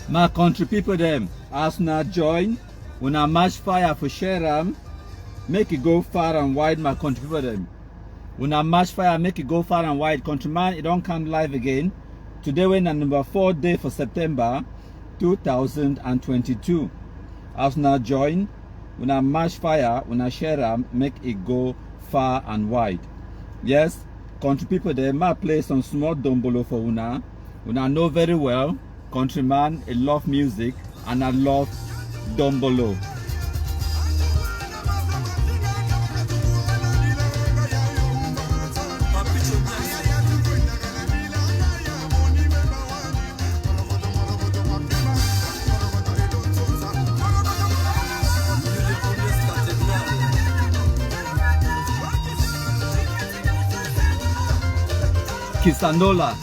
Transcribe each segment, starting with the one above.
My country people them, as una join, una match fire for share make it go far and wide, my country people them. Una match fire, make it go far and wide. Countryman, it don't come live again. Today we're on number 4 day for September 2022. As una join, una match fire, una share make it go far and wide. Yes, country people them, I play some small dombolo for una. Una know very well. Countryman, I love music and I love dombolo. Kisanola.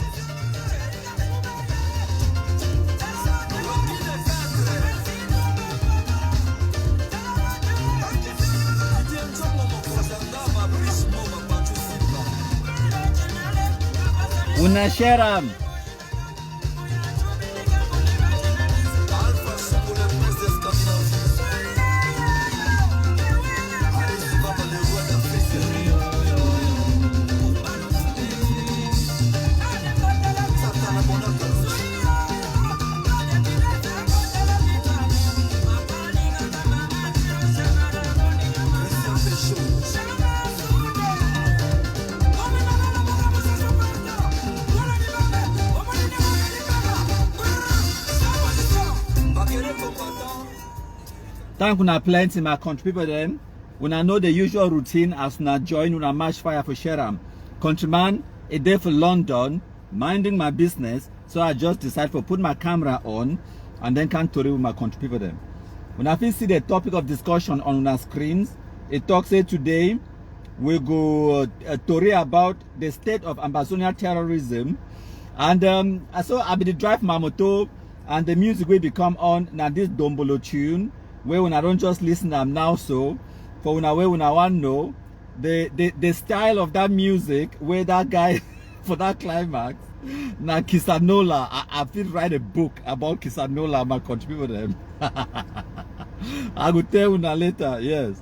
Una share Thank una plenty, my country people them. Una know the usual routine as una join una match fire for share. Countryman, a day for London, minding my business, so I just decided to put my camera on and then can talk with my country people them. When I see the topic of discussion on our screens, it talks today we go story about the state of Amba terrorism, and so I be the drive my motor and the music will become on now this dombolo tune. Where when I don't just listen them now, so for when I want to know the style of that music, where that guy for that climax, now Kisanola, I feel write a book about Kisanola, my country people them. I will tell you later, yes.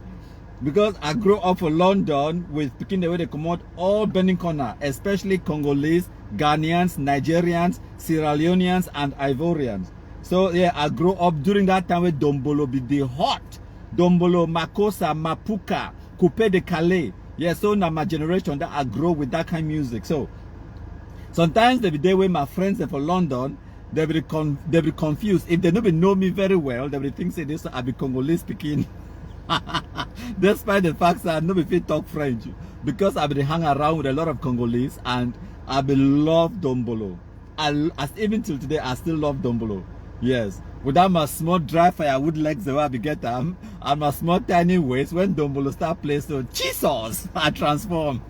Because I grew up in London with picking the way they come out all Benin corner, especially Congolese, Ghanaians, Nigerians, Sierra Leoneans, and Ivorians. So yeah, I grew up during that time where dombolo be the hot. Dombolo, Makosa, Mapuka, Coupe de Calais. Yeah, so now my generation that I grow with that kind of music. So sometimes they be there with my friends for London, they be confused. If they don't know me very well, they will think say this I be Congolese speaking. Despite the fact that I know if you talk French, because I be hang around with a lot of Congolese and I be love dombolo. Even till today I still love dombolo. Yes, without my small dry firewood legs the way I be get them, and my small tiny waist when dombolo start playing, so Jesus, I transform.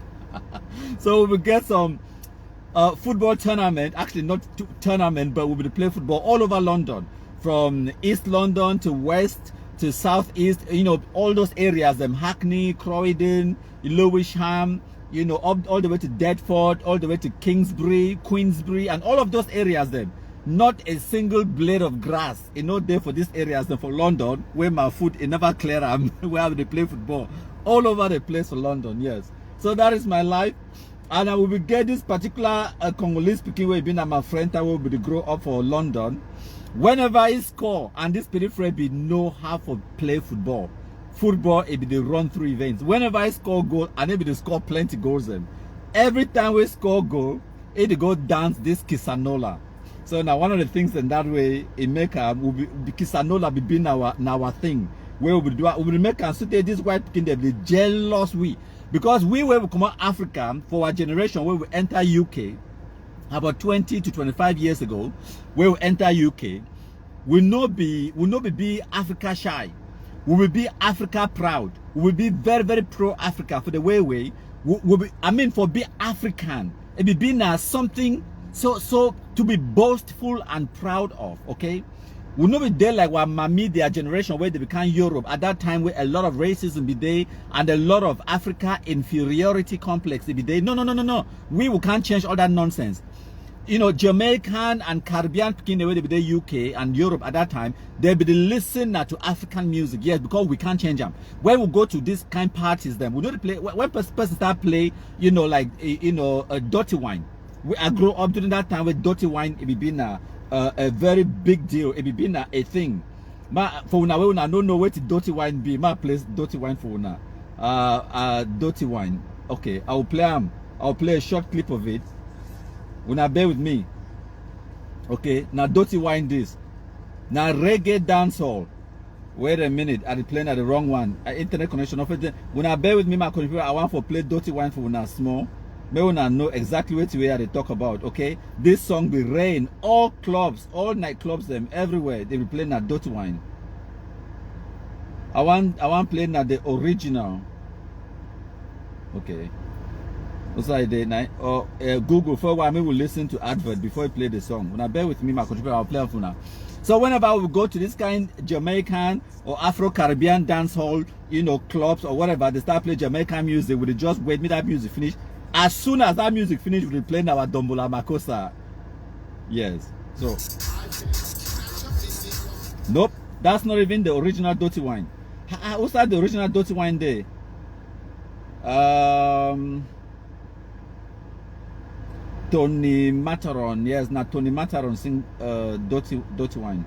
So we get some football tournament, actually not tournament, but we will play football all over London, from East London to West to Southeast, you know, all those areas, them Hackney, Croydon, Lewisham, you know, all the way to Deptford, all the way to Kingsbury, Queensbury, and all of those areas then. Not a single blade of grass, you know, there for these areas and for London, where my foot is never clear, where they play football. All over the place for London, yes. So that is my life. And I will be get this particular Congolese speaking way being my friend that will be grow up for London. Whenever he score, and this periphery be know how to play football. Football, it be the run through events. Whenever I score goal, and it be the score plenty goals them. Every time we score goal, it go dance this Kisanola. So now one of the things in that way in Mecca will be Kisanola be being our thing. Where we will make and so this white people they be jealous because we will come out Africa for our generation where we enter UK about 20 to 25 years ago, where we enter UK, we no be Africa shy. We will be Africa proud. We will be very, very pro-Africa for the way we be, I mean, for be African. It be being something so to be boastful and proud of, okay? We'll not be there like what Mami, their generation, where they became Europe. At that time, where a lot of racism be there and a lot of Africa inferiority complex be there. No. We can't change all that nonsense. you know, Jamaican and Caribbean speaking the way they be the UK and Europe at that time, they be the listener to African music. Yes, because we can't change them. When we go to these kind of parties, then we know to play. When person start play, you know, like a dirty wine. I grew up during that time with dirty wine. It be been a very big deal. It be been a thing. For now, we don't know where to dirty wine be. My place dirty wine for now. Dirty wine. Okay, I'll play a short clip of it. Una bear with me. Okay, now dirty wine this. Now reggae dancehall. Wait a minute, I playing at the wrong one. Internet connection of it. Una bear with me, my computer. I want to play dirty wine for una small. May una know exactly what they talk about. Okay, this song be rain. All clubs, all night clubs, them everywhere. They be playing at dirty wine. I want playing at the original. Okay. Also, Google for why we will listen to advert before you play the song. When I bear with me, my contributor, I'll play for now. So whenever we go to this kind Jamaican or Afro-Caribbean dance hall, you know, clubs or whatever, they start playing Jamaican music. We just wait me that music finish. As soon as that music finish, we'll play our Dombola Makosa. Yes. So nope, that's not even the original dirty wine. What's that? The original dirty wine there? Tony Mataron, yes, not Tony Mataron sing dirty wine.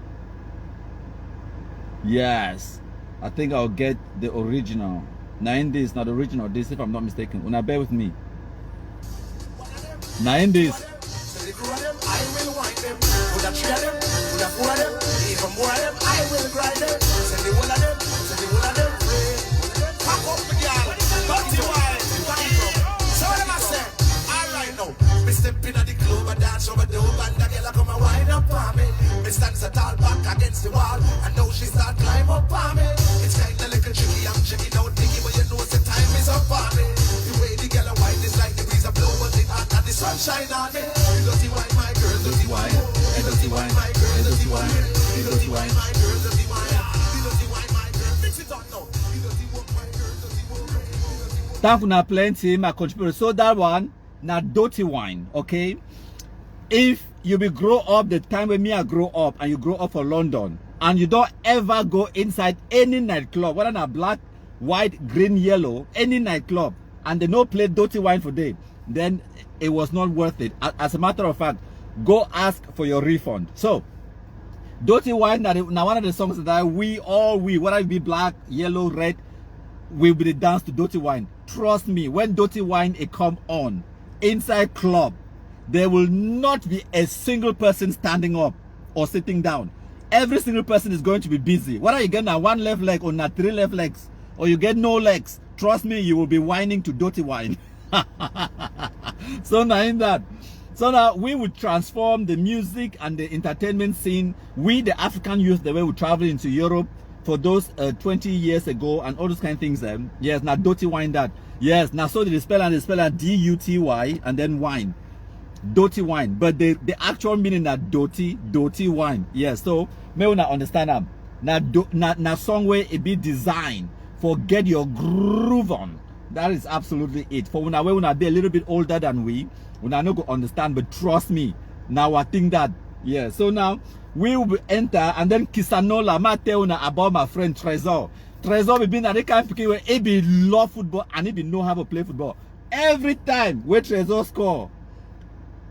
Yes, I think I'll get the original. Now in this, not the original. This, if I'm not mistaken. Una bear with me. Now in this. Stepping at the club and dance over the old and the girl come and wind up on me. Me stands a tall back against the wall and now she start climb up on me. It's kinda little tricky, I'm checking out Nicky, but you know the time is up on me. The way the girl wine is like the breeze of blow, but it hot and the sunshine on me. Dirty wine, my girl, dirty wine. Dirty wine, my girl, dirty wine. Dirty wine, my girl, dirty wine. Dirty wine, my girl, fix it on now. Dirty wine, my girl, dirty wine. Thank you, plenty, my contributor. So that one. Now dirty wine, okay? If you will grow up the time when me I grow up and you grow up for London and you don't ever go inside any nightclub, whether not black, white, green, yellow, any nightclub, and they no play dirty wine for day, then it was not worth it. As a matter of fact, go ask for your refund. So dirty wine now one of the songs that we, whether it be black, yellow, red, will be the dance to dirty wine. Trust me, when dirty wine it come on inside club, there will not be a single person standing up or sitting down. Every single person is going to be busy. Whether you get now one left leg or not three left legs, or you get no legs, trust me, you will be whining to dirty wine. So now in that, so now we would transform the music and the entertainment scene. We, the African youth, the way we travel into Europe for those 20 years ago and all those kind of things. Yes, now dirty wine that. Yes, now so they spell D-U-T-Y and then wine. Dirty wine. But the actual meaning that dirty wine. Yes, so may we not understand them. Now song where it be designed for get your groove on. That is absolutely it. For when I be a little bit older than we not go understand, but trust me, now I think that, yeah. So now we will enter and then Kisanola, ma tell about my friend Trezor. Trezor will be na the kind of people where he be love football and he be know how to play football. Every time where Trezor score,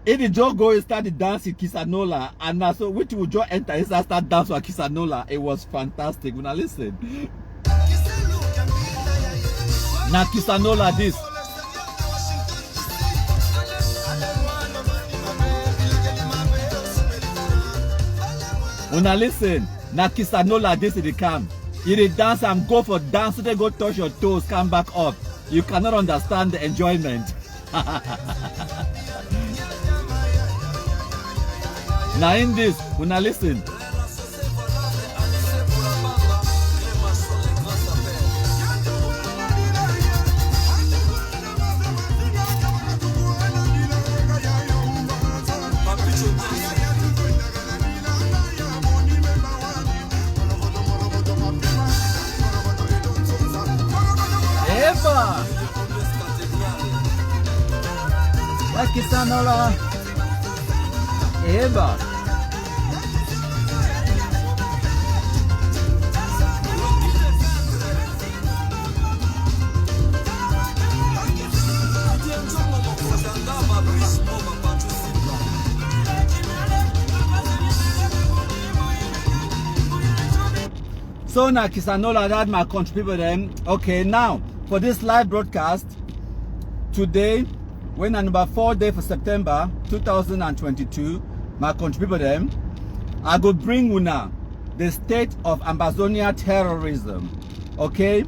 if he just go and start the dance in Kisanola, and now so which will just enter and start dance with Kisanola. It was fantastic. When I listen. Now Kisanola this. When I listen, now Kisanola this is the camp. You dey dance and go for dance, so they go touch your toes, come back up. You cannot understand the enjoyment. Now in this, when I listen. Like Kisanola. Eva. So now Kisanola, that my country people them. Okay, now for this live broadcast today, when on number 4 day for September 2022, my country people them, I go bring una the state of Ambazonia terrorism. Okay,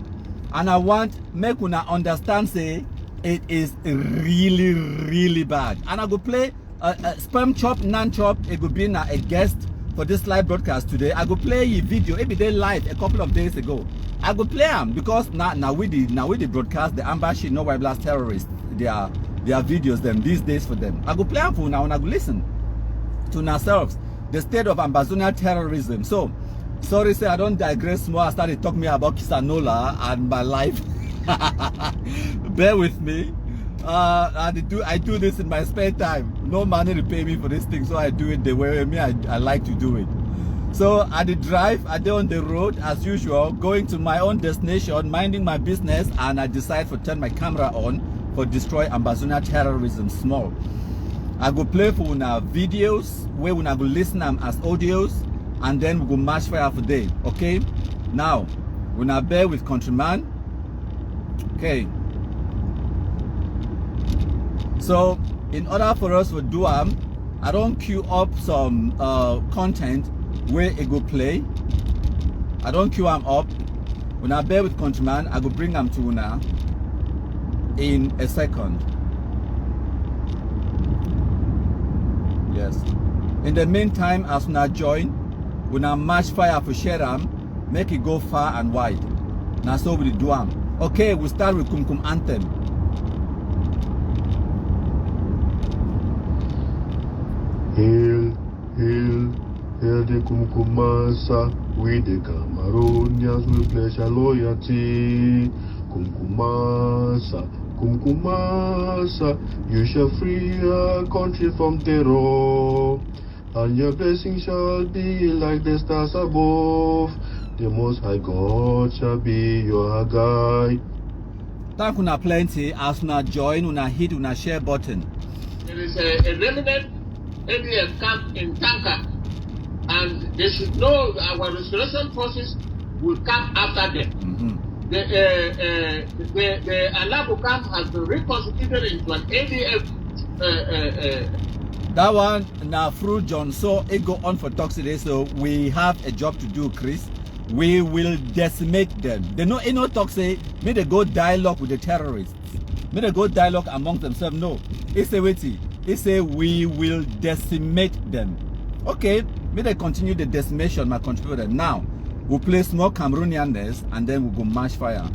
and I want make una understand say it is really bad. And I go play Spermchop Nanchop. It go be a guest for this live broadcast today. I go play a video every day live a couple of days ago. I go play them because now we the broadcast the Amba no white blast terrorists. Their videos them these days for them. I go play them for now and I go listen to ourselves. The state of Ambazonia terrorism. So sorry say I don't digress more. I started talking about Kisanola and my life. Bear with me. I do this in my spare time. No money to pay me for this thing, so I do it the way me I like to do it. So I did drive, I did on the road as usual, going to my own destination, minding my business, and I decide to turn my camera on for destroy Ambazonia terrorism small. I go play for una videos where we go listen them as audios, and then we go match fire for day. Okay? Now, we now bear with countryman. Okay. So in order for us to do I don't queue up some content where it go play. I don't queue them up. When I bear with countryman, I go bring them to una in a second. Yes. In the meantime, as una join, when I match fire for share them, make it go far and wide. Now so we do them. Okay, we start with Kumkum Anthem. Hail, hail, hail the Kumkumasa, we the Cameroonians will pledge our loyalty. Kumkumasa, Kumkumasa, you shall free our country from terror, and your blessings shall be like the stars above. The Most High God shall be your guide. Thank you plenty. As una join, una hit una share button. There is a remnant ADF camp in Tanka, and they should know our restoration forces will come after them. The Alabo camp has been reconstituted into an ADF. That one now through John, so it go on for talks today. So we have a job to do, Chris. We will decimate them. They know ain't no talk say may they go dialogue with the terrorists. May they go dialogue among themselves. No, it's a witty. It's a we will decimate them. Okay, may they continue the decimation, my contributor. Now we'll play small Cameroonianness and then we'll go match fire.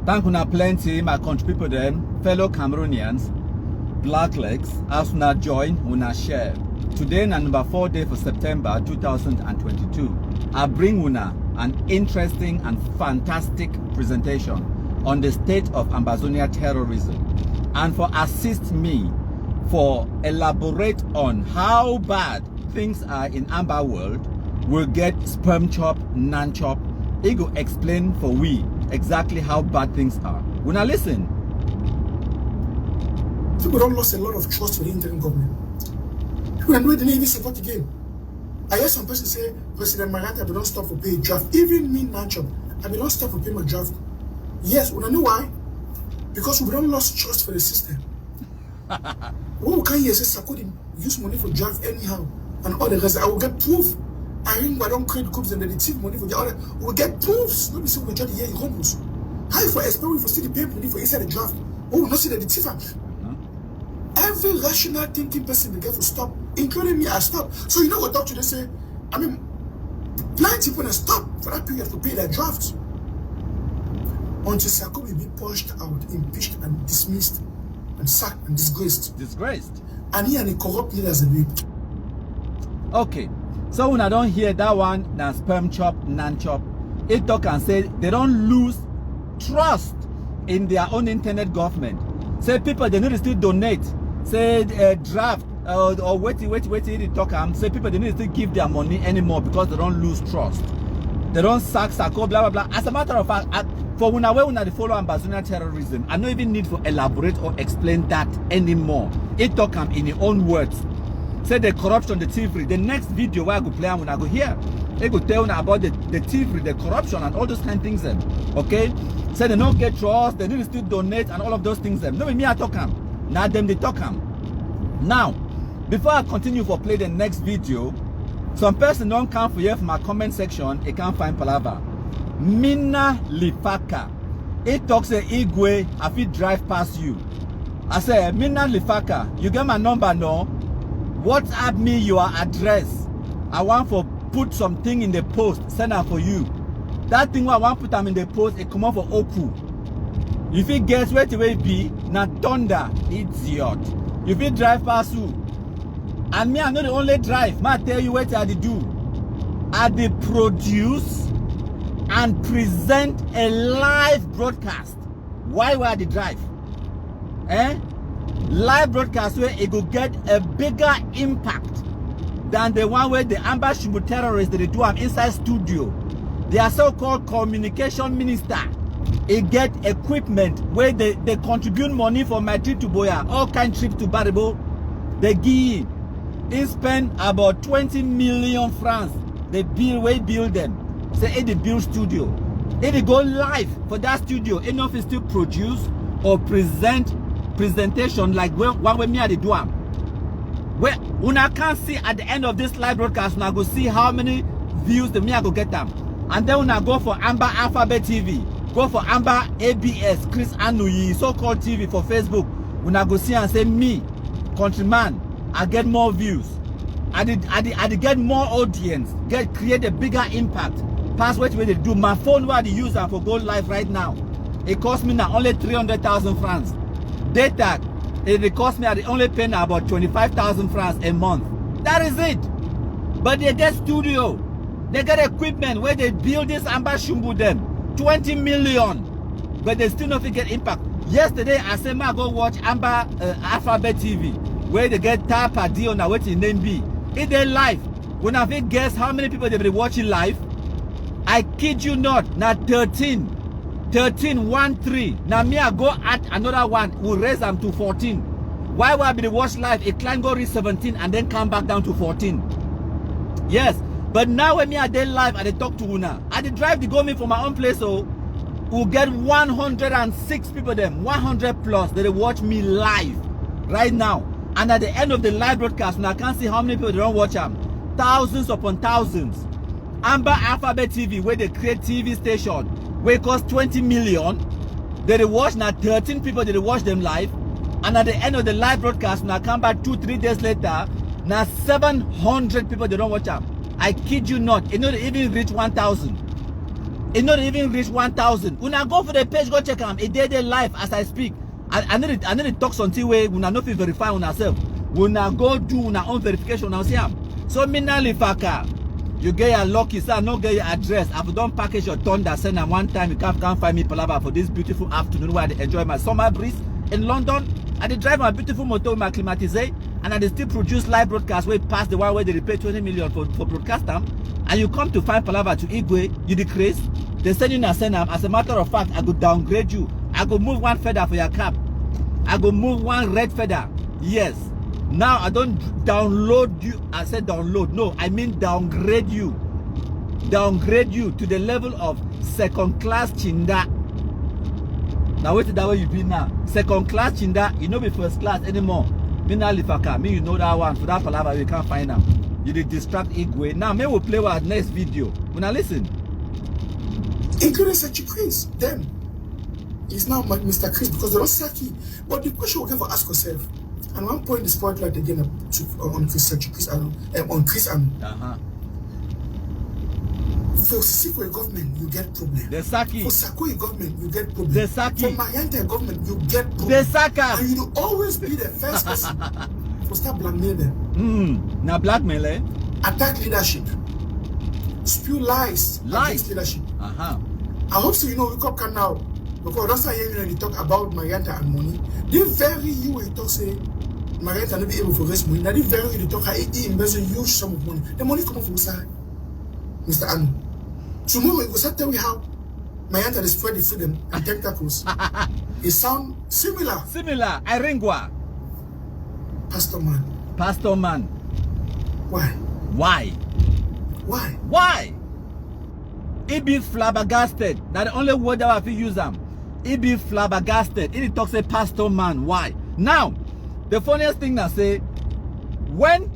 Thank you plenty, my country people them, fellow Cameroonians, blacklegs, as una join, una share. Today na number 4 day for September 2022. I bring una an interesting and fantastic presentation on the state of Ambazonia terrorism. And for assist me for elaborate on how bad things are in Amba world, we'll get Spermchop Nanchop. He go explain for we exactly how bad things are. When I listen. People don't lost a lot of trust with the interim government. People are not even support again. I hear some person say, President Marata, we don't stop for pay draft. Even me, Nanchop, I will not stop for pay my draft. Yes, we don't know why. Because we don't lost trust for the system. When we can hear say Sakudi use money for draft anyhow and all the rest, I will get proof. I think I don't create groups and then they thief money for the other. We will get proofs. Let me see we try to hear you humbles. How you for expect we for still pay money for inside the draft? Oh, we will not see that the thief. Every rational thinking person they get for stop, including me, I stop. So you know what doctor they say? I mean, plenty people stop for that period to pay their drafts. Until Sako will be pushed out, impeached and dismissed and sacked and disgraced. Disgraced. And he and the corrupt leaders a bit. Okay. So when I don't hear that one, now Spermchop Nanchop, it talk and say they don't lose trust in their own internet government. Say people they need to still donate. Say draft or wait they talk say people they need to give their money anymore because they don't lose trust. They don't sack Sako, blah blah blah. As a matter of fact, for when I follow Amba Terrorism, I don't even need to elaborate or explain that anymore. It talk in your own words. Say the corruption, the thievery. The next video where I go play when I go here, they go tell you about the thievery, the corruption, and all those kind of things. Then, okay? Say they don't get trust, they need to still donate, and all of those things. Then, no, me I talk them. Now them they talk them. Now, before I continue for play the next video, some person don't come for here from my comment section. They can't find palava. Mina Lifaka. It talks a Igwe. I feel drive past you. I say Mina Lifaka. You get my number no? WhatsApp me your address. I want for put something in the post, send her for you. That thing I want put them in the post, it come out for Oku. If it guess where the way be, na thunder, idiot. If it drive past you, and me I'm not the only drive, I tell you what I do. I produce and present a live broadcast. Why were the drive? Live broadcast where it will get a bigger impact than the one where the Amba Terrorists they do inside studio. They are so-called communication minister. It get equipment where they contribute money from Madrid to Boya, all kind trips to Baribo. They give. They spend about 20 million francs. They build them. Say they build studio. They go live for that studio. Enough is still produce or presentation like one way me at the do am. Where una can't see at the end of this live broadcast, una go see how many views the me I go get them. And then una go for Amba Alphabet TV, go for Amba ABS, Chris Anuyi, so-called TV for Facebook. Una go see and say me, countryman, I get more views. I did get more audience, create a bigger impact. Pass what way they do. My phone where I use for go live right now. It cost me now only 300,000 francs. Data, it cost me, I only pay now about 25,000 francs a month. That is it. But they get studio. They get equipment where they build this Amba Shumbu them. 20 million. But they still not get impact. Yesterday, I said, I go watch Amba Alphabet TV. Where they get tap a deal on what your name be. It they live. When I guess how many people they be watching live, I kid you not, now 13, 1-3. Now me I go at another one, will raise them to 14. Why would I be watch live? It can go reach 17 and then come back down to 14. Yes, but now when me I dey live and they talk to Una, I dey drive the go me from my own place, so we'll get 106 people them, 100 plus that they watch me live right now. And at the end of the live broadcast, when I can't see how many people they don't watch them, thousands upon thousands. Amba Alphabet TV, where they create TV station, where it costs 20 million, they watch now 13 people, they watch them live. And at the end of the live broadcast, when I come back 2-3 days later, now 700 people, they don't watch them. I kid you not, it not even reach 1,000. It not even reach 1,000. When I go for the page, go check them. It day live as I speak. I need to talk something way when I know if verify on ourselves. When I go do our own verification, I'll see them. So Mina Lifaka, you get your lucky, sir, not get your address. I've done package your thunder, send them one time. You can't find me palava for this beautiful afternoon where I enjoy my summer breeze in London. I drive my beautiful motor with my climatizé, and I still produce live broadcasts where past the one where they pay 20 million for broadcast them. And you come to find palava to Igwe, you decrease. They send you and send them. As a matter of fact, I go downgrade you. I go move one feather for your cap. I go move one red feather. Yes. Now I don't download you. I said download. No, I mean downgrade you. Downgrade you to the level of second class chinda. Now wait that way you be now. Second class chinda, you know be first class anymore. Me now lifaka, me you know that one. For that palava we can't find them. You did distract Igwe. Now me will play with our next video. When I listen. Including Sachi Chris, then it's now Mr. Chris because they don't Saki. But the question we can for ask yourself, and one point the spotlight again on Chris on Chris and for Sikwe government you get problem. The Saki. For Sakwe government you get problem. The Saki. For Mayanta government you get problem. The Saka. And you will always be the first person to start blackmail them. Now blackmail, eh? Attack leadership. Spew lies against leadership. I hope so. You know, we come now because that's why you talk about Marianta and money. The very you will talk say Marianta not be able to raise money. That the very you talk he invest a huge sum of money. The money come from side, Mr. Anu. Tomorrow we will start telling you how Marianta destroyed the freedom and tentacles. It sound similar. Similar. Iringwa. Pastor man. Pastor man. Why? Why? Why? Why? It be flabbergasted. That's the only word that I feel use them. It be flabbergasted. It talks a pastor man. Why? Now, the funniest thing that say, when,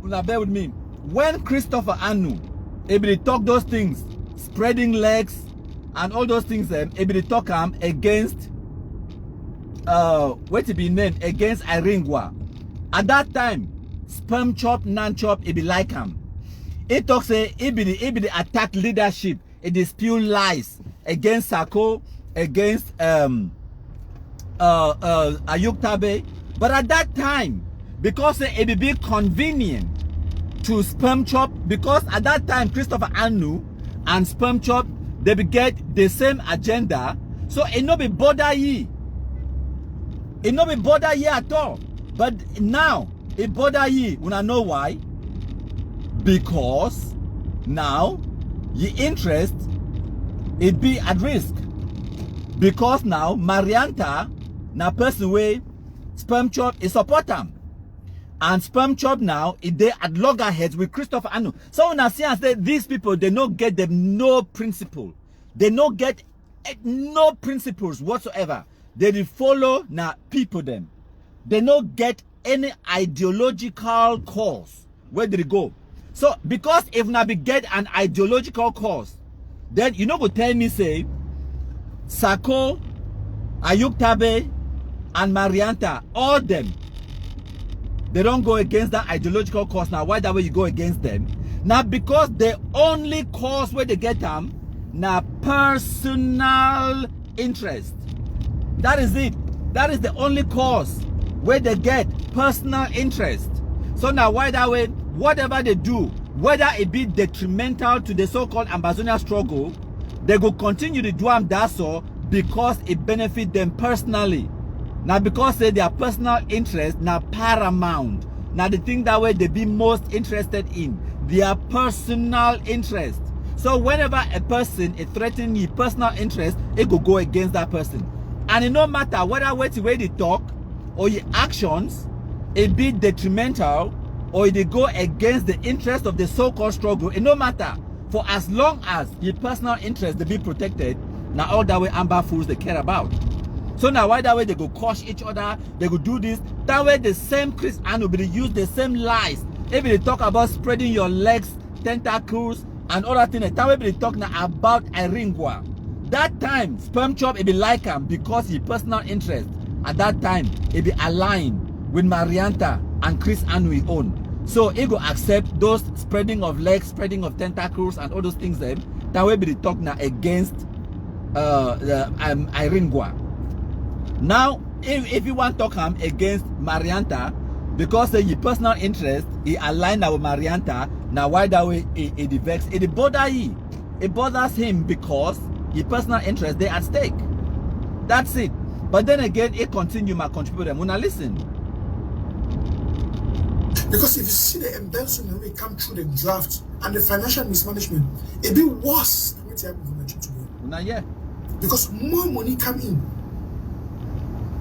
now bear with me, when Christopher Anu, able to talk those things, spreading legs and all those things, able to talk against, what to be named, against Iringwa. At that time, Spermchop Nanchop, it be like him. It talks it be the attack leadership. It dispute lies against Sako, against Ayuk Tabe. But at that time, because it be convenient to Spermchop, because at that time Christopher Anu and Spermchop they be get the same agenda, so it no be bother ye. It no be bother ye at all. But now it bother ye. Wanna know why? Because now your interest it be at risk. Because now Marianta na person way Spermchop is support them. And Spermchop now it they at loggerheads with Christopher Anu. So when I see and say these people they don't get them no principle. They don't get no principles whatsoever. They follow now people them. They don't get any ideological cause. Where did it go? So, because if now be get an ideological cause, then you know go tell me say, Sako, Ayuk Tabe, and Marianta, all them, they don't go against that ideological cause. Now, why that way you go against them? Now, because the only cause where they get them, now personal interest. That is it. That is the only cause where they get personal interest. So now, why that way? Whatever they do, whether it be detrimental to the so-called Ambazonia struggle, they will continue to do that so because it benefits them personally. Now because their personal interest now paramount. Now the thing that way they be most interested in, their personal interest. So whenever a person is threatening your personal interest, it will go against that person. And it no matter whether way they talk or your actions, it be detrimental or they go against the interest of the so-called struggle, it no matter. For as long as your personal interest they be protected, now all that way Amber fools they care about. So now why that way they go crush each other, they go do this. That way the same Chris Ann will be use the same lies. If they talk about spreading your legs, tentacles, and other things, that way they talk now about Iringwa. That time, Spermchop it be like him because his personal interest at that time it be aligned with Marianta and Chris Anu own. So he go accept those spreading of legs, spreading of tentacles, and all those things. That way be the talk now against Iringwa. Now, if you want to talk against Marianta, because your personal interest, he aligned with Marianta. Now why that way it vex? It bother you. It bothers him because your personal interest they at stake. That's it. But then again, it continue my contribute them. When I listen. Because if you see the embezzlement when we come through the draft and the financial mismanagement, it be worse than what happened today. Not yet. Because more money come in.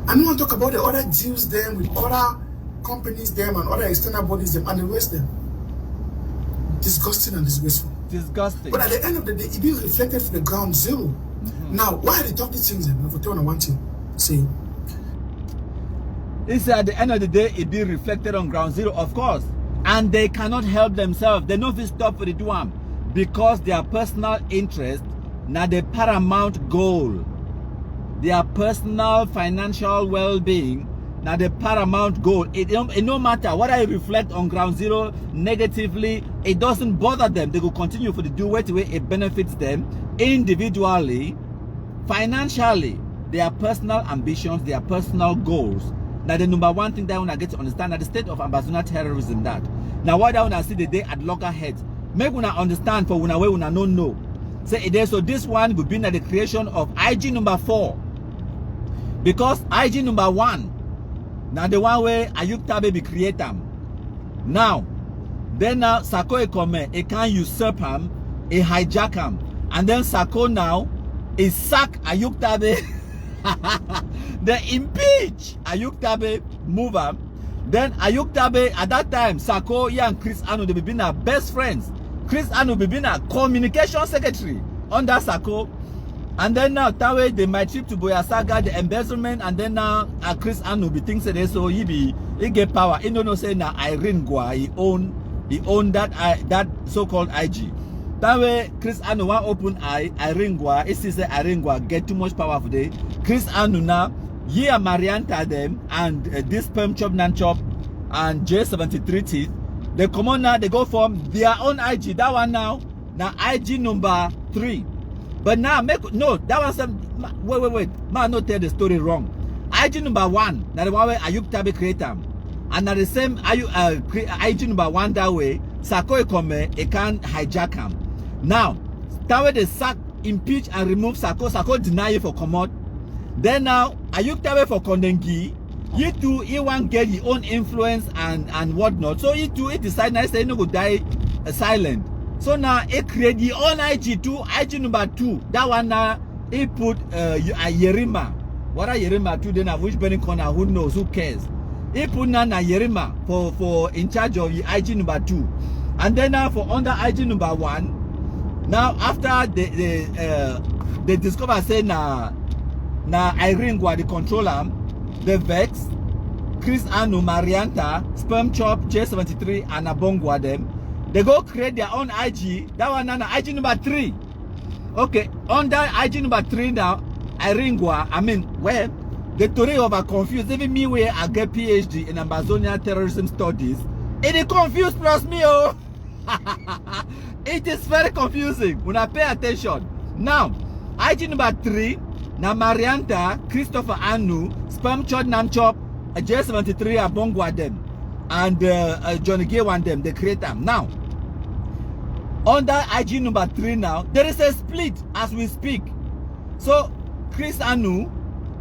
I don't want to talk about the other deals then with other companies them and other external bodies them and they waste them. Disgusting and disgraceful. Disgusting. But at the end of the day, it be reflected from the ground zero. Now, why they talk these things? For tell one thing, say. It's at the end of the day, it be reflected on ground zero, of course. And they cannot help themselves. They don't stop for the do because their personal interest, now the paramount goal. Their personal financial well-being, now the paramount goal. It no matter what I reflect on ground zero negatively, it doesn't bother them. They will continue for the do way it benefits them individually, financially, their personal ambitions, their personal goals. Now the number one thing that I want to get to understand that the state of Amba terrorism that. Now what I want to see the day at loggerheads. Make una understand for una way una no know. Say it is so this one will be at the creation of IG number 4. Because IG number 1, now the one where Ayukta baby create them. Now, then now Sako come, it can usurp him, it hijack him, and then Sako now is sack Ayuktabe. They impeach Ayuktabe, move him. Then Ayuktabe at that time, Sako and Chris Anu they be our best friends. Chris Anu be a communication secretary under Sako. And then now that way they might trip to Boyasaga, the embezzlement, and then now Chris Anu be thinks that so he get power. He don't know say now Irene Gua he own that so-called IG. That way Chris Anu want open Irene Gua, he says Irene Gua get too much power for day. Chris Anu now ye and Marianta them and this Spermchop Nanchop and J73 teeth, they come on now, they go from their own IG. That one now IG number 3. But now that was some wait. Man, not tell the story wrong. IG number 1, now the one where Ayukta be create them. And now the same IG number 1 that way, Sako come, it can hijack him. Now, that way they sack, impeach and remove Sako. Sako deny it for commode. Then now Ayukta for Kondengi, you two he want get his own influence and whatnot. So he decide now say no go die silent. So now he create the own IG number 2. That one now he put Yerima. What are Yerima 2 then which burning corner? Who knows? Who cares? He put now Yerima for in charge of the IG number 2. And then now for under IG number 1. Now after they discover say now Irene Gua the controller, the Vex, Chris Anu, Marianta, Spermchop, J73 and Abongwa them. They go create their own IG. That one now IG number 3. Okay, under IG number 3 now, Irene Gua, well, the story over confused. Even me where I get PhD in Amba Terrorism Studies, it is confused plus me, oh. It is very confusing when I pay attention. Now, IG number 3, now Marianta, Christopher Anu, Spermchop Nanchop, J73 Abongwa them, and Johnny Gay one them, they create them. Now, under IG number 3 now, there is a split as we speak. So, Chris Anu,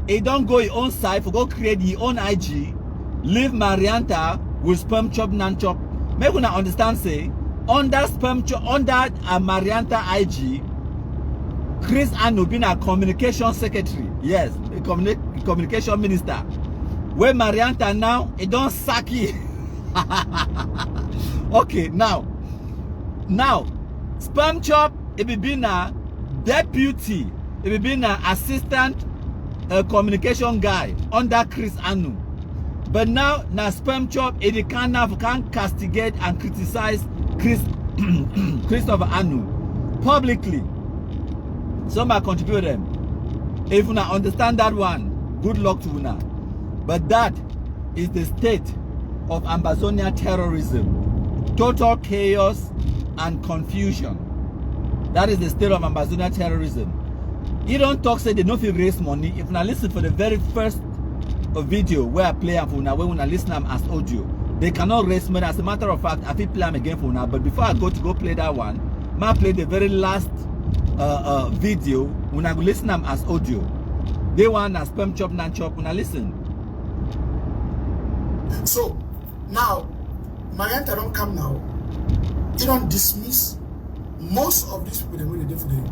he don't go his own side for go create his own IG, leave Marianta with Spermchop Nanchop. Make una understand say, under Spermchop, under Marianta IG, Chris Anu being a communication secretary, yes, a communication minister. Where Marianta now, he don't sack it. Okay, now, Spermchop, it be been a deputy, it be been an assistant communication guy under Chris Anu. But now Spermchop, it can castigate and criticize Christopher Anu publicly. Some are contribute them. If you understand that one, good luck to you. But that is the state of Amba terrorism. Total chaos and confusion. That is the state of Amba terrorism. You don't talk say they don't feel raise money. If you listen for the very first video where I play for now, when I listen them as audio, they cannot raise money. As a matter of fact, I feel play them again for now. But before I go play that one, I play the very last video when I go listen them as audio. They want as Spermchop Nanchop when I listen. So now Marianta don't come now. You don't dismiss most of these people that really did for them.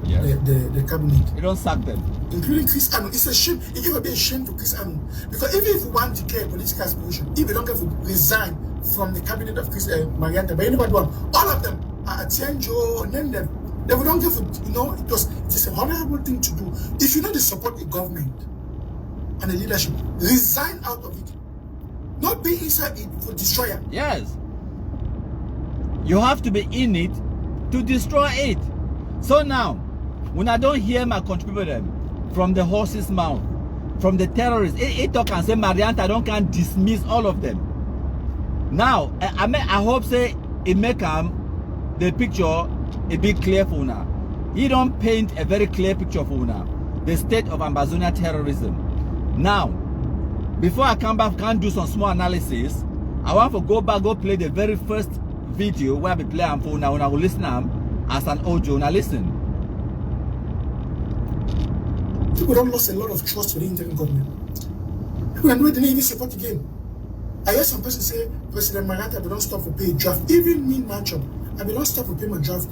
Yes. the cabinet. You don't sack them. Including Chris Anu. It's a shame. It can be a shame for Chris Anu. Because even if you want to declare political aspiration, if you don't get to resign from the cabinet of Chris Marianta, but anybody one, all of them are Atienjo, and then them. They don't get to, it is a honorable thing to do. If you know to support the government and the leadership, resign out of it. Not be inside it for destroyer. Yes. You have to be in it to destroy it. So now, when I don't hear my contributor from the horse's mouth, from the terrorists, it talk and say Marianta don't can dismiss all of them. Now, I hope say it make the picture a bit clear for now. He don't paint a very clear picture for now. The state of Amba terrorism. Now, before I come back and do some small analysis, I want to go back, go play the very first video where I play am for now when I will listen as an audio. Now listen. People don't lose a lot of trust for the interim government. People are not even support again. I heard some person say President Marianta don't stop for pay draft. Even me, Nanchop, I will not stop for pay my draft.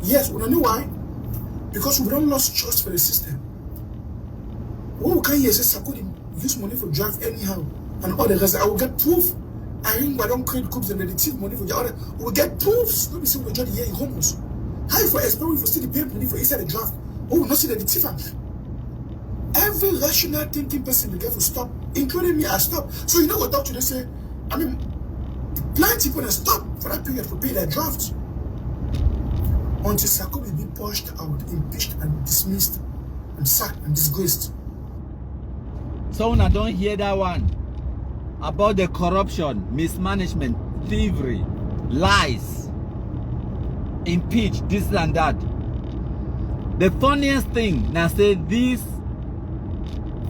Yes, we don't know why. Because we don't lose trust for the system. What we can hear is I could use money for draft anyhow. And all the rest, I will get proof. I don't create coups and the thief money for the other. We will get proofs. Let me see what the year in homos. How for expect we for see the pay money for inside the draft? Oh, we not see the thief. Every rational thinking person will get to stop, including me, I stop. So you know what doctor they say? I mean, plenty people stop for that period for pay their drafts. Until Sako will be pushed out, impeached and dismissed and sacked and disgraced. So when I don't hear that one about the corruption, mismanagement, thievery, lies, impeach, this and that. The funniest thing, now say these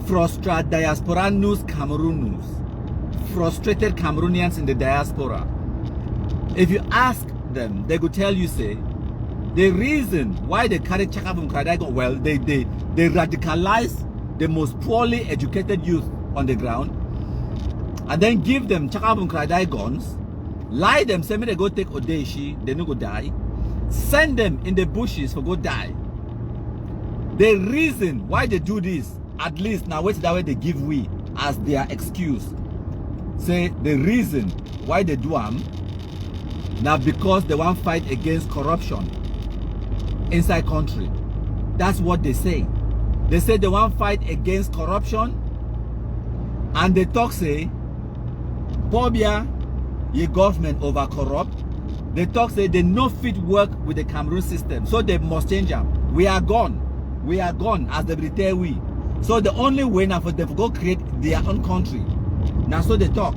frustrated diasporanus Cameroonus, frustrated Cameroonians in the diaspora. If you ask them, they could tell you, say, the reason why they carry Chaka from Kradaigo, well, they radicalize the most poorly educated youth on the ground, and then give them Chaka from Kradai guns, lie them, say me they go take Odeshi, they no go die, send them in the bushes for go die. The reason why they do this, at least now wait that way they give we as their excuse. Say the reason why they do them now because they want to fight against corruption inside country. That's what they say. They say they want to fight against corruption, and they talk say Pobia your government over corrupt. They talk say they no fit work with the Cameroon system, so they must change them. We are gone as the British we. So the only way now for them to go create their own country. Now so they talk.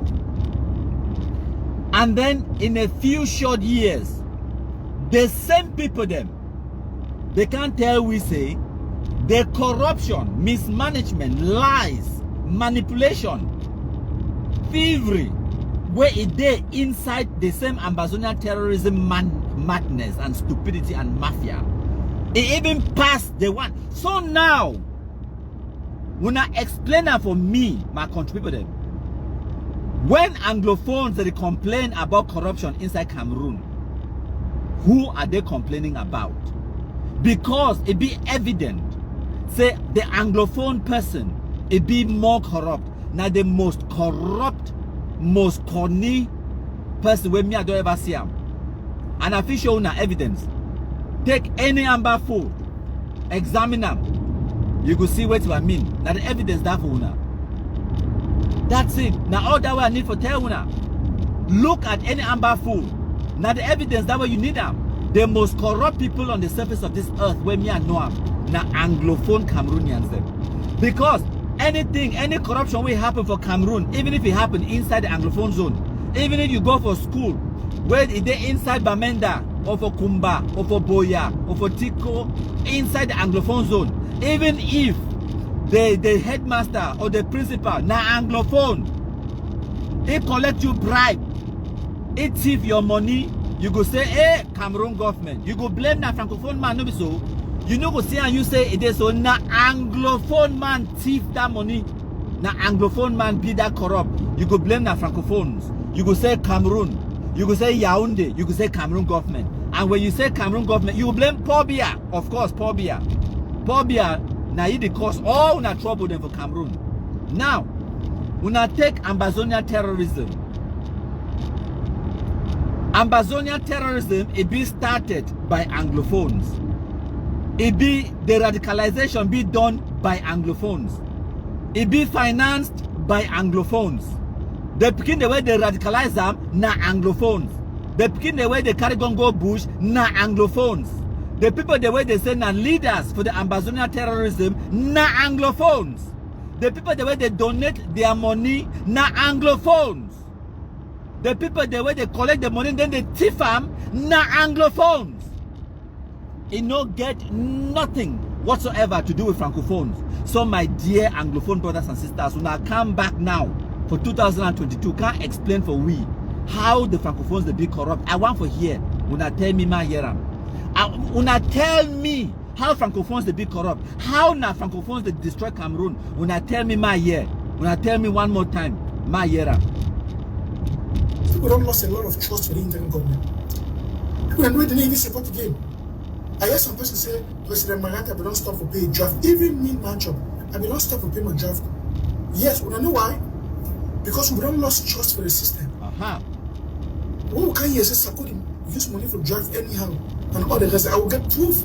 And then in a few short years, the same people them, they can't tell we say the corruption, mismanagement, lies, manipulation, thievery, where it they inside the same Amba terrorism madness and stupidity and mafia. It even passed the one. So now, when I explain that for me, my contributor, when Anglophones they complain about corruption inside Cameroon, who are they complaining about? Because it be evident, say the Anglophone person, it be more corrupt. Now the most corrupt, most corny person where me I don't ever see him. And I feel show now evidence. Take any Amba food, examine them. You could see what I mean. Now the evidence that for una. That's it. Now all that way I need for tell una. Look at any Amba food. Now the evidence that way you need them. The most corrupt people on the surface of this earth where me I know them. Now Anglophone Cameroonians them. Because anything, any corruption will happen for Cameroon, even if it happen inside the Anglophone zone. Even if you go for school, where they inside Bamenda, or for Kumba, or for Boya, or for Tiko, inside the Anglophone zone. Even if the headmaster or the principal, now Anglophone, they collect you bribe, they thief your money, you go say, hey, Cameroon government. You go blame that Francophone man, no be so. You know go say and you say it is so na Anglophone man thief that money. Na Anglophone man be that corrupt. You go blame that Francophones. You go say Cameroon. You go say Yaoundé. You go say Cameroon government. And when you say Cameroon government, you blame Pobia. Of course, Pobia. Pobia, now he the cause all una trouble them for Cameroon. Now, una take Ambazonia terrorism. Ambazonia terrorism, it be started by Anglophones. It be the radicalization be done by Anglophones. It be financed by Anglophones. They begin the way they radicalize them, na Anglophones. They begin the way they carry Congo Bush, na Anglophones. The people the way they say na leaders for the Ambazonia terrorism, na Anglophones. The people the way they donate their money, na Anglophones. The people the way they collect the money, then they thief them, na Anglophones. It no get nothing whatsoever to do with Francophones. So my dear Anglophone brothers and sisters, when I come back now for 2022, can't explain for we how the Francophones they be corrupt. I want for here. When I tell me my hearam. When I tell me how Francophones they be corrupt, how now Francophones they destroy Cameroon. When I tell me my year, when I tell me one more time, my hearam. People don't lost a lot of trust for the Indian government. People are not the Navy support again. I hear some person say, President Maranta, but don't stop for pay draft. Even me, Nanchop, I will not stop for pay my draft. Yes, we don't know why. Because we don't lost trust for the system. Who can you say support him? Use money for draft anyhow and all the rest. I will get proof.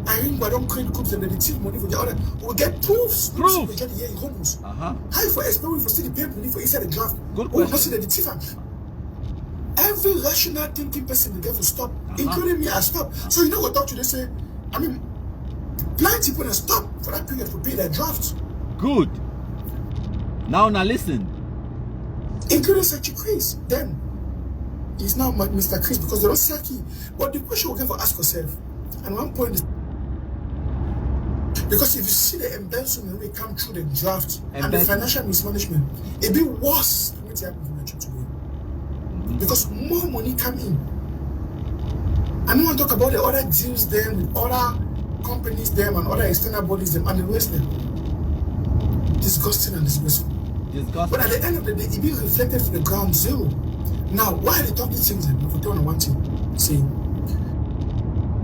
I mean, I don't create groups and they take money for the other. We will get proofs. Proof. How you for expect for still pay money for inside the draft? Good We will question. not see the thief. Every rational thinking person they get to stop, including me, I stop. So you know what doctor they say? I mean, plenty people that stop for that period to pay their drafts. Good. Now listen. Including Secretary Chris. Then he's now Mr. Chris because they don't sack him. But the question we have to ask ourselves, and one point is because if you see the embezzlement when we come through the draft and the financial mismanagement, it be worse than what happened for Nigeria today. Because more money come in. I don't want to talk about the other deals them with other companies them and other external bodies them and the rest them. Disgusting and disgraceful. But at the end of the day, it be reflected to the ground zero. Now, why they talk these things? If we don't want to say,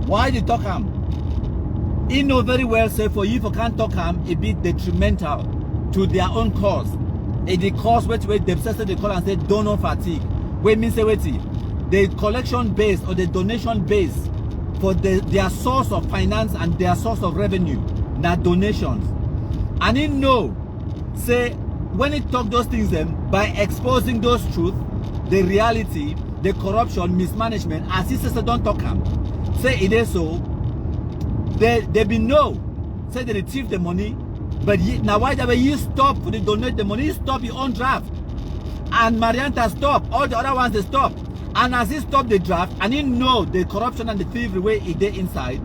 why they talk him? He know very well say for you if you can't talk him, it be detrimental to their own cause. It the cause which themselves they call and say donor fatigue. Wait means say wait the collection base or the donation base for their source of finance and their source of revenue, not donations. And he know say when he talk those things them by exposing those truth, the reality, the corruption, mismanagement, as he says don't talk him. Say it is so. They be no. Say they retrieve the money, but now why the way you stop for the donate the money, you stop your own draft. And Marianta stop, all the other ones they stop. And as he stop the draft, and he know the corruption and the thievery way it dey inside,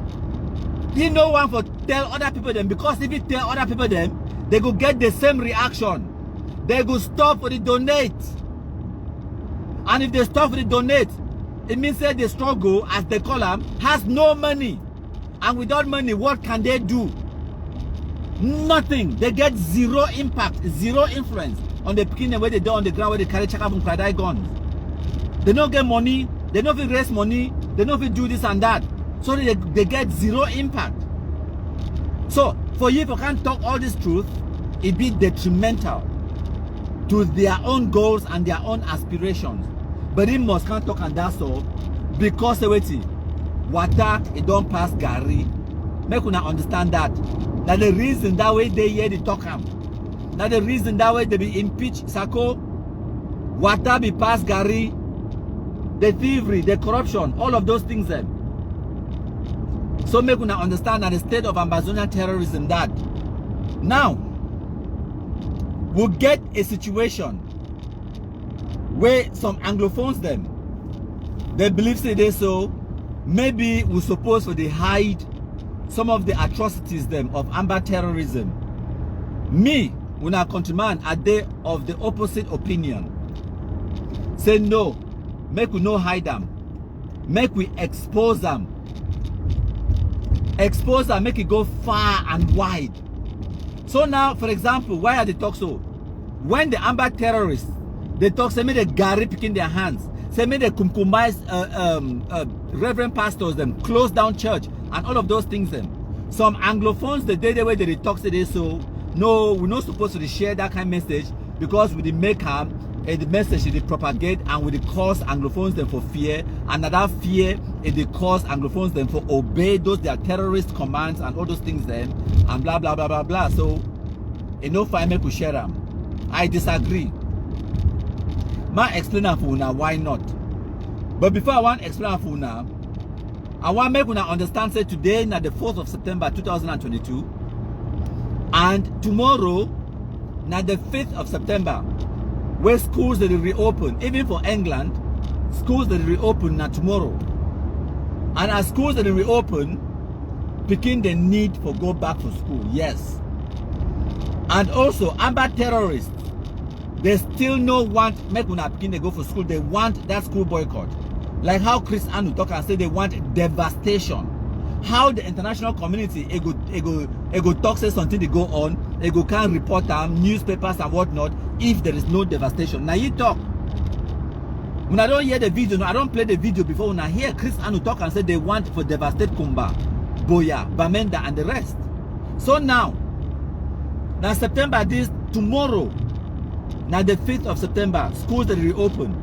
he no one for tell other people them, because if he tell other people them, they go get the same reaction. They go stop for the donate. And if they stop for the donate, it means that the struggle, as they call them, has no money. And without money, what can they do? Nothing. They get zero impact, zero influence on the beginning where they do on the ground where they carry chakab and cradai guns. They don't get money, they don't raise money, they don't do this and that. So they get zero impact. So for you, if you can't talk all this truth, it be detrimental to their own goals and their own aspirations. But he must can't talk and that's all because water it don't pass Gary. Make una understand that. Now the reason that way they hear the talk am. Now the reason that way they be impeach Sako, water be pass Gary, the thievery, the corruption, all of those things then. So make una understand that the state of Ambazonia terrorism that now we'll get a situation where some Anglophones them they believe say they so maybe we suppose for they hide some of the atrocities them of Amba terrorism. Me, when our countryman are they of the opposite opinion. Say no, make we no hide them. Make we expose them. Expose them, make it go far and wide. So now, for example, why are they talk so? When the Amba terrorists They talk, say me the Gary picking their hands. Say me the kumkumais reverend pastors them close down church and all of those things them. Some Anglophones the day way they talk say they so no, we're not supposed to share that kind of message because we did make harm and the message they propagate and we cause Anglophones them for fear, and that fear it cause Anglophones them for obey those their terrorist commands and all those things then and blah blah blah blah blah. So enough I make we share them. I disagree. Ma explain for una why not. But before I want to explain for una, I want to make una understand say today na the 4th of September 2022 and tomorrow na the 5th of September where schools will reopen. Even for England, schools will reopen na tomorrow. And as schools will reopen, picking the need for go back to school. Yes. And also Amba Terrorists, they still no want make una pikin they go for school. They want that school boycott. Like how Chris Anu talk and say they want devastation. How the international community go talk say something they go on, they go can report them, newspapers and whatnot if there is no devastation. Now you talk. When I don't hear the video, no, I don't play the video before when I hear Chris Anu talk and say they want for devastate Kumba, Boya, Bamenda and the rest. So now September this tomorrow. Now the 5th of September, schools that reopen.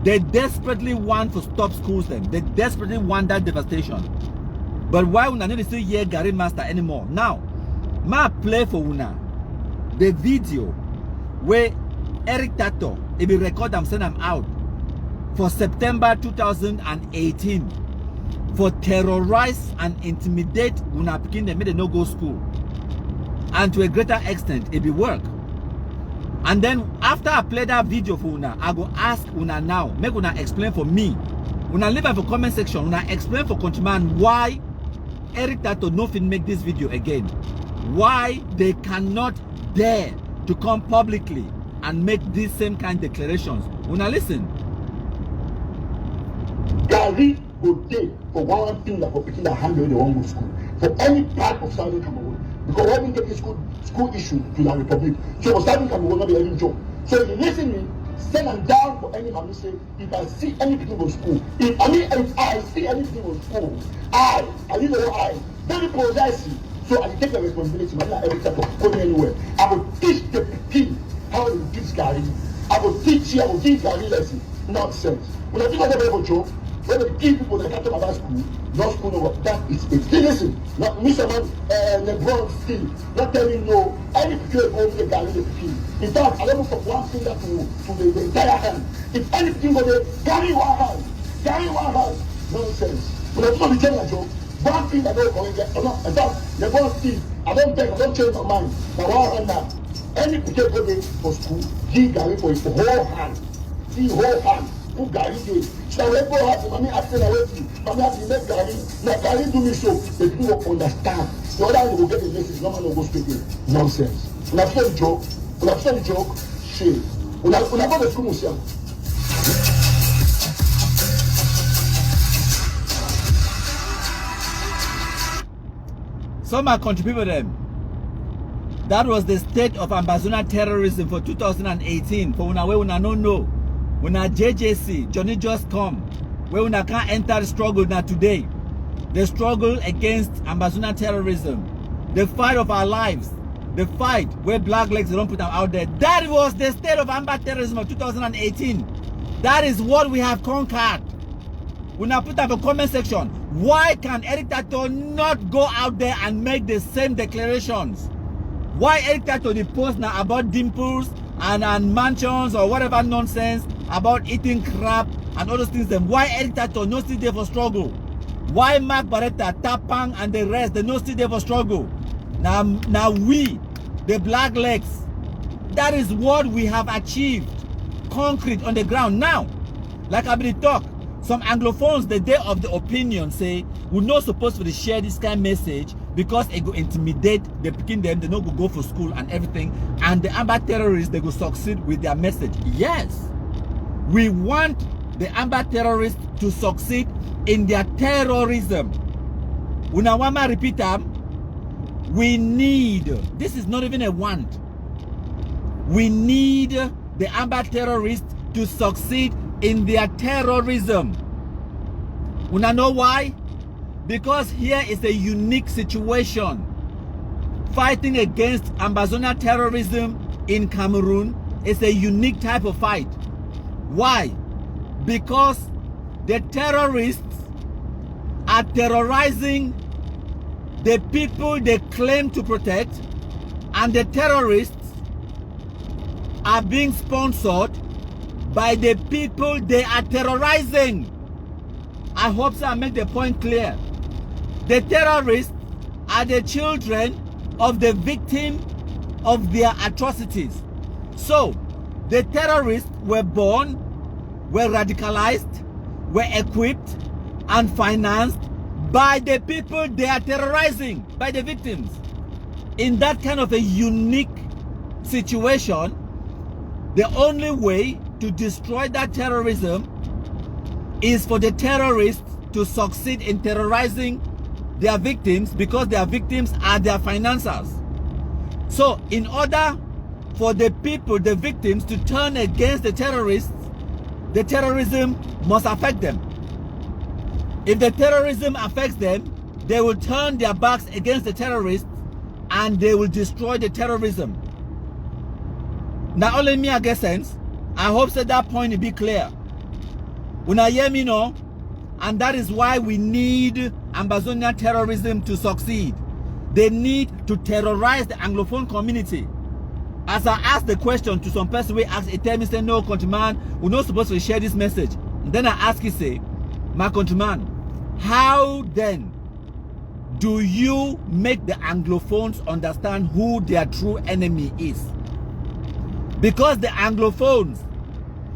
They desperately want to stop schools then. They desperately want that devastation. But why una need to still hear Gary Master anymore? Now, ma play for una the video where Eric Tato he be record them send them out for September 2018 for terrorize and intimidate una pikin them make they no go school. And to a greater extent, it be work. And then after I play that video for una, I go ask una now, make una explain for me. Una leave it for comment section, una explain for countryman why Eric Tato no fit make this video again. Why they cannot dare to come publicly and make these same kind of declarations. Una listen. Gary go take for one thing that for picking the hand when they won't go to school. For any part of Southern Cameroon. Because when we get this school issue to the Republic, so for Southern Cameroon not be any job. So if you listen me, send them down for any family say, if I see anything from school, if I see anything from school, I very progressive. So I take the responsibility, man, every type of going anywhere. I will teach the people how to teach Gary. I will teach Gary lesson. Nonsense. When I think of a job, when they give people that can't talk about school, no school, no work. That is it. Listen, not Mr. Man, LeBron still, not telling you any people go to Gary the king. In fact, I don't from one finger to the entire hand. If anything go there, Gary one hand. Nonsense. When I talk about the job, one thing I don't go in there, in fact, LeBron still, I don't beg, I don't change my mind. But one hand now, any people go there for school, give Gary for his whole hand. The whole hand. Gary do so we go have mommy asking away mommy has to make Gary now Gary do me so the people will understand the other one will get the message no man will go speaking nonsense una fit joke shit una go to school museum. Some are contributing them. That was the state of Amba Terrorism for 2018 for una way una no know. When a JJC, Johnny just come, where we can't enter the struggle now today. The struggle against Amba Terrorism, the fight of our lives, the fight where black legs don't put them out there. That was the state of Amba Terrorism of 2018. That is what we have conquered. We now put up a comment section. Why can Eric Tato not go out there and make the same declarations? Why Eric Tato the post now about dimples and mansions or whatever nonsense about eating crap and all those things? Then why Eric Tato no still there for struggle? Why Mark Barretta, Tapang and the rest they no still there for struggle? Now we, the black legs, that is what we have achieved, concrete on the ground. Now, like I been talk, some Anglophones the day of the opinion say we're not supposed to share this kind of message because it go intimidate the picking them, they no go for school and everything, and the Amba Terrorists they go succeed with their message. Yes, we want the Amba Terrorists to succeed in their terrorism. Unawama repeat them. We need, this is not even a want, we need the Amba terrorists to succeed in their terrorism. Wanna know why? Because here is a unique situation. Fighting against Ambazonia terrorism in Cameroon is a unique type of fight. Why? Because the terrorists are terrorizing the people they claim to protect, and the terrorists are being sponsored by the people they are terrorizing. I hope so I make the point clear. The terrorists are the children of the victim of their atrocities. So, the terrorists were born, were radicalized, were equipped and financed by the people they are terrorizing, by the victims. In that kind of a unique situation, the only way to destroy that terrorism is for the terrorists to succeed in terrorizing their victims, because their victims are their financiers. So in order for the people, the victims, to turn against the terrorists, the terrorism must affect them. If the terrorism affects them, they will turn their backs against the terrorists and they will destroy the terrorism. Now only me I get sense. I hope that point will be clear. Una hear me now? And that is why we need Ambazonia terrorism to succeed. They need to terrorize the Anglophone community. As I asked the question to some person, we asked, tell me, say, no, countryman, we're not supposed to share this message. And then I ask you, say, my countryman, how then do you make the Anglophones understand who their true enemy is? Because the Anglophones,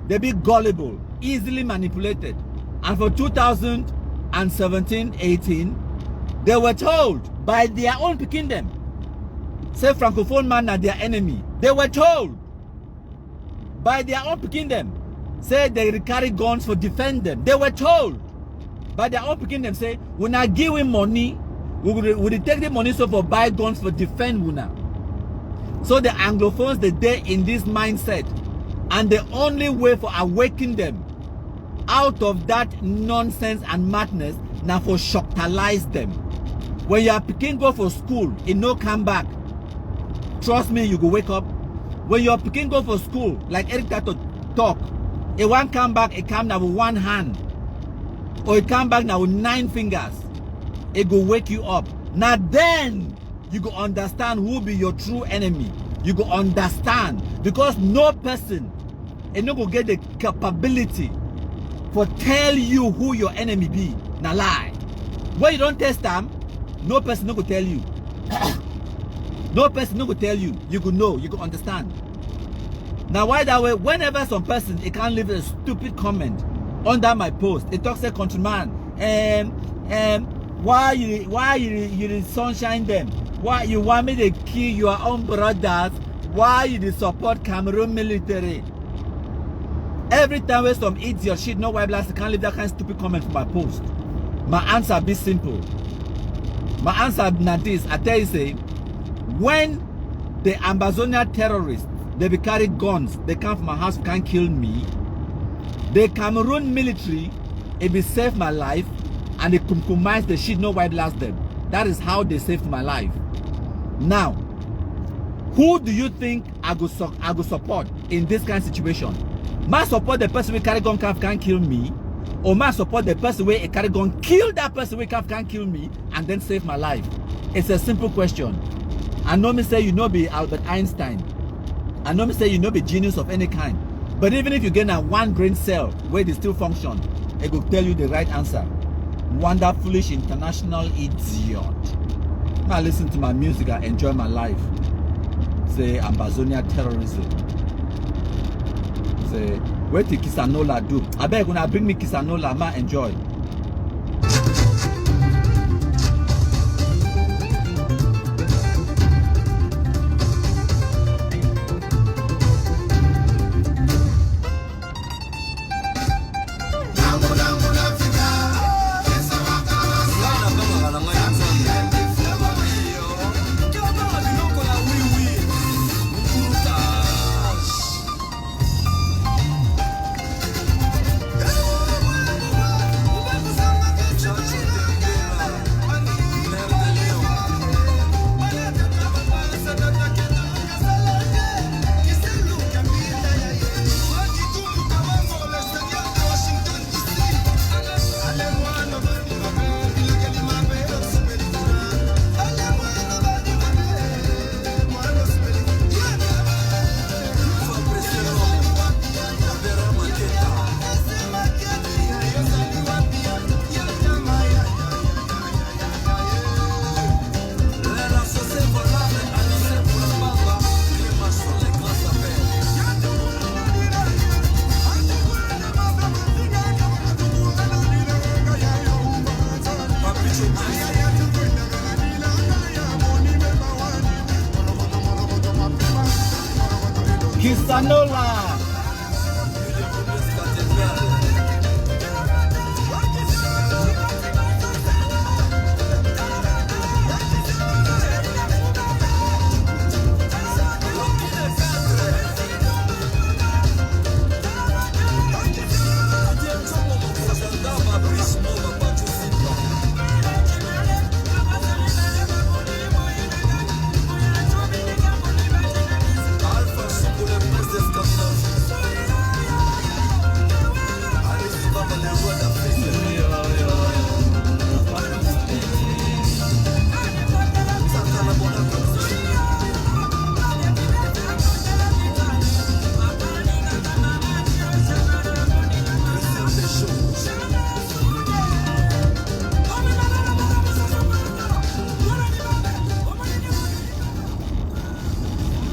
they be gullible, easily manipulated. And for 2017-18, they were told by their own kingdom, say Francophone man are their enemy. They were told by their own kingdom, say they carry guns for defend them. They were told by their own kingdom, say, when I give him money, we will take the money so for buy guns for defend Wuna. So the Anglophones, they're in this mindset. And the only way for awakening them out of that nonsense and madness now for shocktalize them. When you are picking go for school, it no come back. Trust me, you go wake up. When you are picking go for school, like Eric Tato talk, it won't come back, it come now with one hand. Or it come back now with 9 fingers. It go wake you up. Now then, you go understand who be your true enemy. You go understand. Because no person, and no go get the capability for tell you who your enemy be. Now lie. When you don't test them, no person no go tell you. No person no go tell you. You go know, you go understand. Now why that way? Whenever some person, it can't leave a stupid comment under my post, it talks a countryman, why you sunshine them? Why you want me to kill your own brothers? Why you support Cameroon military? Every time when some idiot shit, no white blast, can't leave that kind of stupid comment for my post. My answer be simple. My answer na this. I tell you, say, when the Ambazonia terrorists, they be carry guns, they come from my house, can't kill me. The Cameroon military, it be save my life, and they compromise the shit, no white blast them. That is how they saved my life. Now, who do you think I go support in this kind of situation? Ma support the person who carry gun can't kill me, or ma support the person who carry gun kill that person who can't kill me and then save my life? It's a simple question. I know me say you know be Albert Einstein. I know me say you know be genius of any kind. But even if you get a 1 brain cell where they still function, it will tell you the right answer. Wonder foolish international idiot. Now listen to my music and enjoy my life. Say Ambazonia terrorism. Say where the Kisanola do? I beg when I bring me Kisanola, ma enjoy. Kisanola.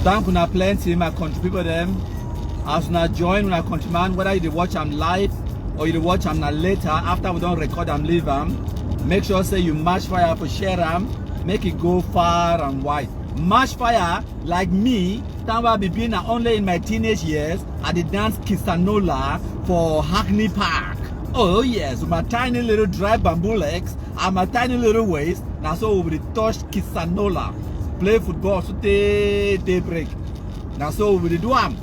Thank you plenty, my country people them. As you join when I country man, whether you watch them live or you watch them later, after we don't record them, leave them. Make sure say you match fire for share them, make it go far and wide. Match fire like me, that will be being only in my teenage years at the dance Kisanola for Hackney Park. Oh yes, with my tiny little dry bamboo legs and my tiny little waist. Now so we will touch Kisanola. Play football so daybreak. Now so we do am.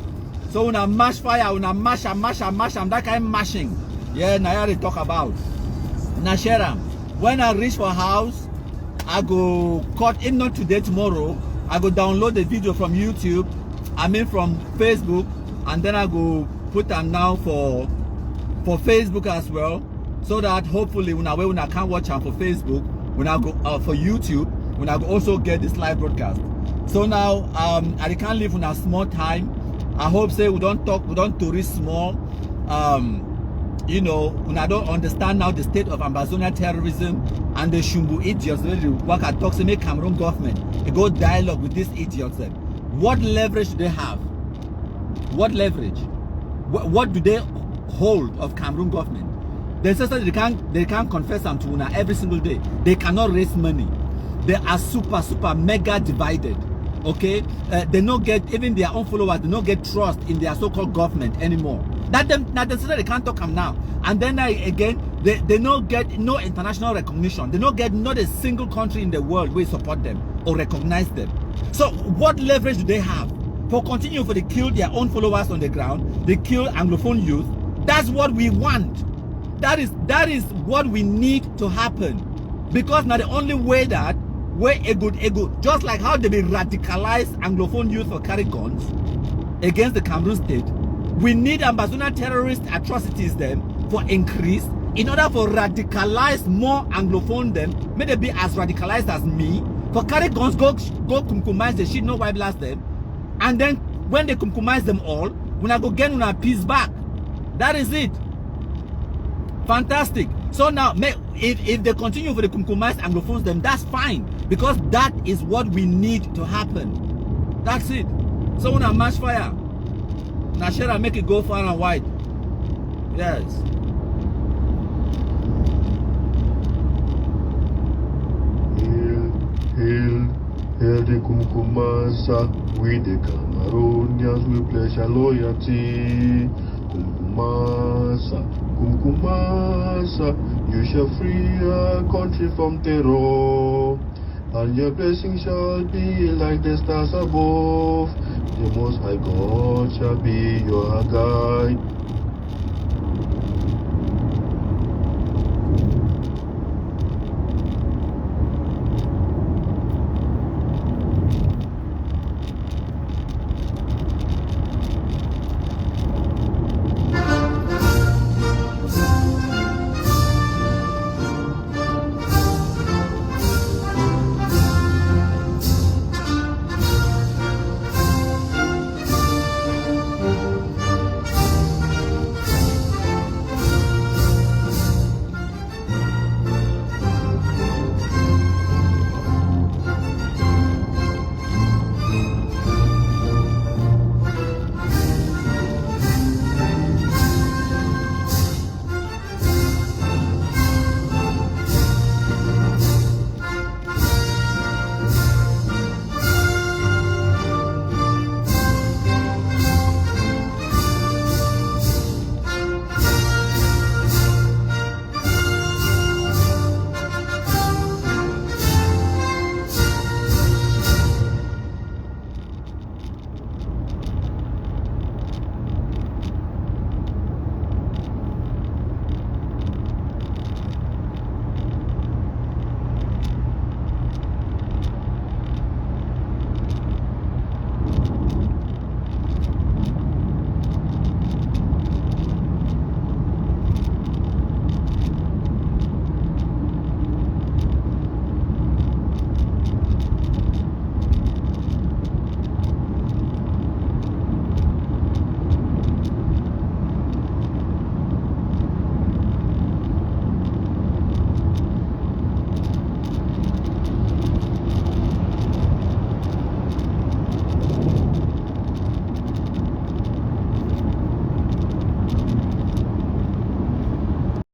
So when I mash fire, when I mash and that kind of mashing. Yeah, now they talk about. Now share them. When I reach for house, I go cut in not today, tomorrow. I go download the video from YouTube. I mean from Facebook, and then I go put them now for Facebook as well. So that hopefully when I can't watch them for Facebook, when I go for YouTube. When I also get this live broadcast. So now I can't live in a small time. I hope say we don't tourist small. You know, when I don't understand now the state of Amba terrorism and the Shumbu idiots really work at talk to make Cameroon government. They go dialogue with these idiots then. What leverage do they have? What leverage? What do they hold of Cameroon government? They say they can't confess them to una every single day. They cannot raise money. They are super mega divided. Okay, they don't get even their own followers. They don't get trust in their so-called government anymore. That them now they say they can't talk them now. And then again, they don't get no international recognition. They don't get not a single country in the world will support them or recognize them. So what leverage do they have for continue for they kill their own followers on the ground? They kill Anglophone youth. That's what we want. That is what we need to happen. Because now the only way that where a good, just like how they be radicalized Anglophone youth for carry guns against the Cameroon state, we need Amba terrorist atrocities them for increase in order for radicalize more Anglophone them, may they be as radicalized as me, for carry guns, go kumkumize the shit, no why blast them, and then when they kumkumize them all, when I go get una peace back. That is it. Fantastic. So now, if they continue for the kumkumize Anglophones, then that's fine. Because that is what we need to happen. That's it. So when I match fire, now shall I make it go far and wide? Yes. Hail the Kumkumasa, we the Cameroonians, we pledge our loyalty. Kumkumasa, you shall free our country from terror, and your blessings shall be like the stars above. The Most High God shall be your guide.